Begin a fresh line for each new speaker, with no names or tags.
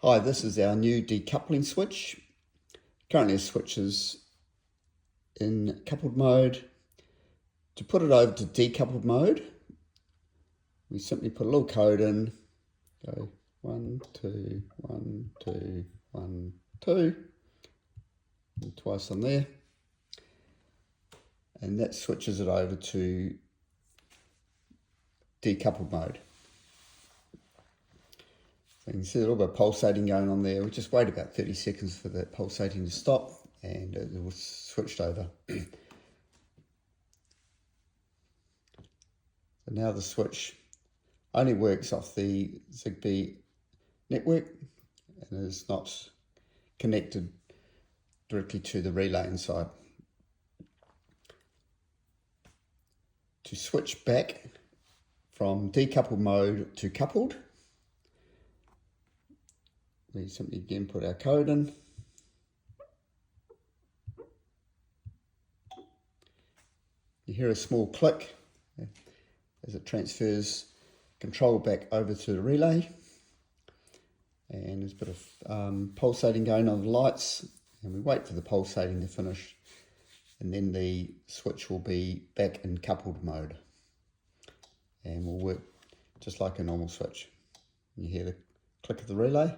Hi, this is our new decoupling switch. Currently the switch is in coupled mode. To put it over to decoupled mode, we simply put a little code in, go 1, 2, 1, 2, 1, 2, and twice on there. And that switches it over to decoupled mode. So you can see a little bit of pulsating going on there. We just wait about 30 seconds for that pulsating to stop and it will switched over. So now the switch only works off the Zigbee network and is not connected directly to the relay inside. To switch back from decoupled mode to coupled, we simply again put our code in. You hear a small click as it transfers control back over to the relay. And there's a bit of pulsating going on the lights, and we wait for the pulsating to finish, and then the switch will be back in coupled mode and will work just like a normal switch. You hear the click of the relay.